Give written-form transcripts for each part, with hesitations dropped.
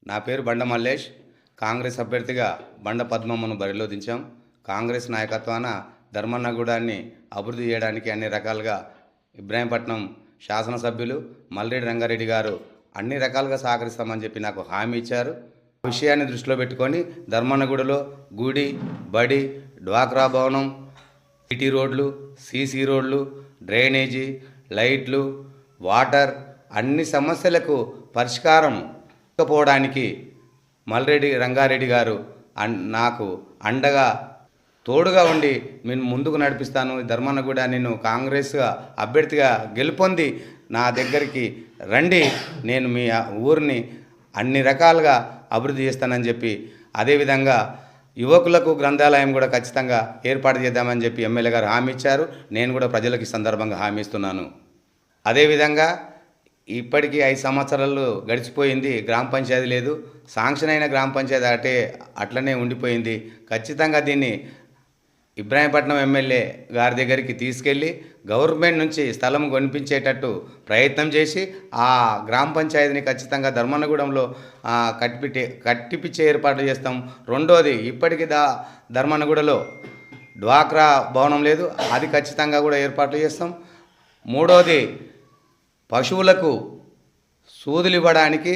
నా పేరు బండ మల్లేష్. కాంగ్రెస్ అభ్యర్థిగా బండ పద్మమ్మను బరిలో దించాం. కాంగ్రెస్ నాయకత్వాన ధర్మన్నగూడాన్ని అభివృద్ధి చేయడానికి అన్ని రకాలుగా ఇబ్రాహీంపట్నం శాసనసభ్యులు మల్రెడ్డి రంగారెడ్డి గారు అన్ని రకాలుగా సహకరిస్తామని చెప్పి నాకు హామీ ఇచ్చారు. ఆ విషయాన్ని దృష్టిలో పెట్టుకొని ధర్మన్నగూడలో గుడి, బడి, డ్వాక్రా భవనం, సిటీ రోడ్లు, సీసీ రోడ్లు, డ్రైనేజీ, లైట్లు, వాటర్ అన్ని సమస్యలకు పరిష్కారం పోవడానికి మల్రెడ్డి రంగారెడ్డి గారు నాకు అండగా తోడుగా ఉండి నేను ముందుకు నడిపిస్తాను. ధర్మన్నగూడ నేను కాంగ్రెస్గా అభ్యర్థిగా గెలుపొంది నా దగ్గరికి రండి, నేను మీ ఊరిని అన్ని రకాలుగా అభివృద్ధి చేస్తానని చెప్పి, అదేవిధంగా యువకులకు గ్రంథాలయం కూడా ఖచ్చితంగా ఏర్పాటు చేద్దామని చెప్పి ఎమ్మెల్యే గారు హామీ ఇచ్చారు. నేను కూడా ప్రజలకు ఈ సందర్భంగా హామీ ఇస్తున్నాను. అదేవిధంగా ఇప్పటికీ 5 సంవత్సరాలు గడిచిపోయింది, గ్రామ పంచాయతీ లేదు. శాంక్షన్ అయిన గ్రామ పంచాయతీ అట్లనే ఉండిపోయింది. ఖచ్చితంగా దీన్ని ఇబ్రాహీంపట్నం ఎమ్మెల్యే గారి దగ్గరికి తీసుకెళ్ళి గవర్నమెంట్ నుంచి స్థలం కొనిపించేటట్టు ప్రయత్నం చేసి ఆ గ్రామ పంచాయతీని ఖచ్చితంగా ధర్మన్నగూడెంలో కట్టిపిచ్చే ఏర్పాటు చేస్తాం. రెండోది, ఇప్పటికీ ధర్మన్నగూడలో డ్వాక్రా భవనం లేదు, అది ఖచ్చితంగా కూడా ఏర్పాట్లు చేస్తాం. మూడోది, పశువులకు సూదులు ఇవ్వడానికి,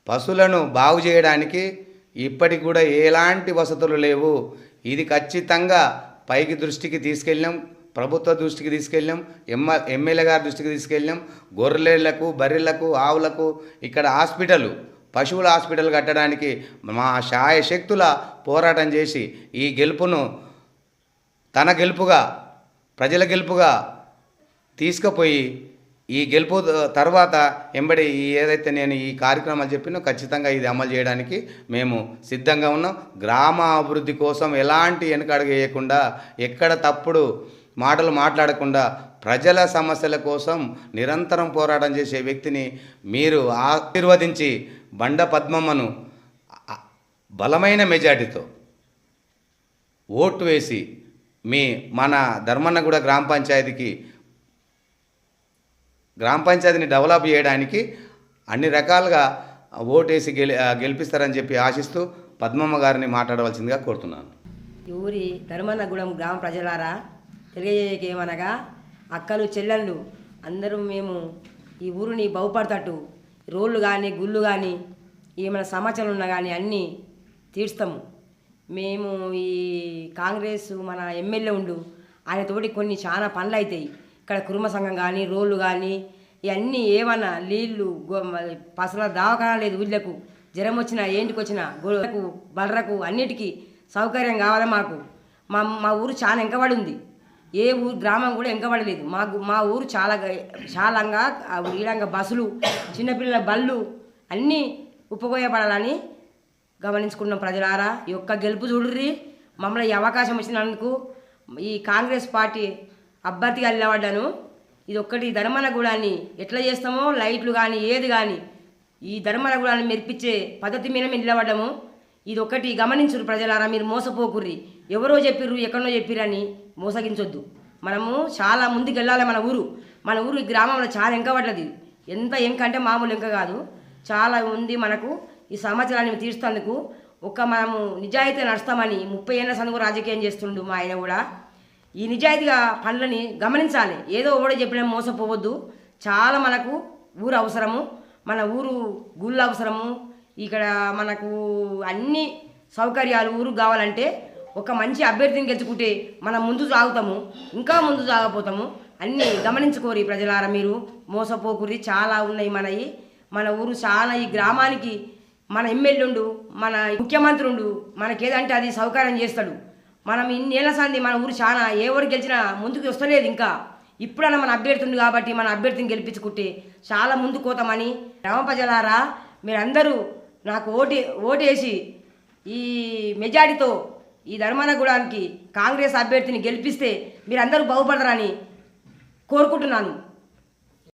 పశువులను బాగు చేయడానికి ఇప్పటికి కూడా ఎలాంటి వసతులు లేవు. ఇది ఖచ్చితంగా పైకి దృష్టికి తీసుకెళ్ళాం, ప్రభుత్వ దృష్టికి తీసుకెళ్ళాం, ఎమ్మెల్యే గారి దృష్టికి తీసుకెళ్ళాం. గొర్రెలకు, బర్రెలకు, ఆవులకు ఇక్కడ పశువుల హాస్పిటల్ కట్టడానికి మా శాయశక్తుల పోరాటం చేసి ఈ గెలుపును తన గెలుపుగా, ప్రజల గెలుపుగా తీసుకుపోయి ఈ గెలుపు తర్వాత ఎంబడి ఏదైతే నేను ఈ కార్యక్రమాలు చెప్పినో ఖచ్చితంగా ఇది అమలు చేయడానికి మేము సిద్ధంగా ఉన్నాం. గ్రామ అభివృద్ధి కోసం ఎలాంటి వెనకడుగు వేయకుండా, ఎక్కడ తప్పుడు మాటలు మాట్లాడకుండా, ప్రజల సమస్యల కోసం నిరంతరం పోరాటం చేసే వ్యక్తిని మీరు ఆశీర్వదించి బండ పద్మమ్మను బలమైన మెజార్టీతో ఓటు వేసి మన ధర్మన్నగూడ గ్రామ పంచాయతీని డెవలప్ చేయడానికి అన్ని రకాలుగా ఓటేసి గెలిపిస్తారని చెప్పి ఆశిస్తూ పద్మమ్మ గారిని మాట్లాడవలసిందిగా కోరుతున్నాను. ఈ ఊరి ధర్మన్నగూడెం గ్రామ ప్రజలారా, తెలియజేయకేమనగా, అక్కలు చెల్లెళ్ళు అందరూ మేము ఈ ఊరిని బాగుపడతట్టు రోడ్లు కానీ, గుళ్ళు కానీ, ఏమైనా సమాచారం ఉన్నా కానీ అన్నీ తీర్స్తాము. మేము ఈ కాంగ్రెస్ మన ఎమ్మెల్యే ఆయనతోటి కొన్ని చాలా పనులు అవుతాయి. ఇక్కడ కుటుంబ సంఘం కానీ, రోడ్లు కానీ, ఇవన్నీ ఏమన్నా నీళ్ళు, పసల దవాఖానా లేదు ఊళ్ళకు, జ్వరం వచ్చినా, ఏంటికి వచ్చినా, గొర్రెలకు, బర్రకు అన్నిటికీ సౌకర్యం కావాలి మాకు. మా ఊరు చాలా వెనకబడి ఉంది. ఏ ఊరు గ్రామం కూడా వెనకబడలేదు. మా ఊరు చాలాగా ఈడంగా బస్సులు, చిన్నపిల్లల బళ్ళు అన్నీ ఉపయోగపడాలని గమనించుకున్నాం. ప్రజలారా, ఈ యొక్క గెలుపు చూడుర్రి. మమ్మల్ని ఈ అవకాశం ఇచ్చినందుకు ఈ కాంగ్రెస్ పార్టీ అభ్యర్థిగా నిలబడ్డాను. ఇది ఒక్కటి ధర్మన్నగూడాన్ని ఎట్లా చేస్తామో, లైట్లు కానీ ఏది కానీ ఈ ధర్మన్నగూడాన్ని మెరిపించే పద్ధతి మీద మేము నిలబడ్డాము. ఇది ఒక్కటి గమనించురు ప్రజలారా, మీరు మోసపోకుర్రి. ఎవరో చెప్పిర్రు, ఎక్కడో చెప్పిరని మోసగించొద్దు. మనము చాలా ముందుకు వెళ్ళాలి. మన ఊరు ఈ గ్రామంలో చాలా వెనకబడ్డది. ఎంత ఎంక అంటే మామూలు ఎంక కాదు, చాలా ఉంది. మనకు ఈ సమాచారాన్ని తీర్చేందుకు మనము నిజాయితీ నడుస్తామని 30 ఏళ్ళ సందుకు రాజకీయం చేస్తుండు మా ఆయన కూడా. ఈ నిజాయితీగా పనులని గమనించాలి. ఏదో ఒకటి చెప్పినా మోసపోవద్దు. చాలా మనకు ఊరు అవసరము, మన ఊరు గుళ్ళు అవసరము. ఇక్కడ మనకు అన్ని సౌకర్యాలు ఊరు కావాలంటే ఒక మంచి అభ్యర్థిని గెలుచుకుంటే మనం ముందు సాగుతాము, ఇంకా ముందు సాగపోతాము. అన్నీ గమనించుకోరి ప్రజలారా, మీరు మోసపోకురి. చాలా ఉన్నాయి మన ఊరు చాలా. ఈ గ్రామానికి మన ఎమ్మెల్యే మన ముఖ్యమంత్రి మనకేదంటే అది సౌకర్యం చేస్తాడు. మనం ఇన్నేళ్ల సంది మన ఊరు చాలా ఎవరు గెలిచినా ముందుకు వస్తలేదు. ఇంకా ఇప్పుడన్నా మన అభ్యర్థి కాబట్టి మన అభ్యర్థిని గెలిపించుకుంటే చాలా ముందుకు పోతామని. గ్రామ ప్రజలారా, మీరందరూ నాకు ఓటేసి ఈ మెజారిటీతో ఈ ధర్మన్నగూడానికి కాంగ్రెస్ అభ్యర్థిని గెలిపిస్తే మీరందరూ బాగుపడతారని కోరుకుంటున్నాను.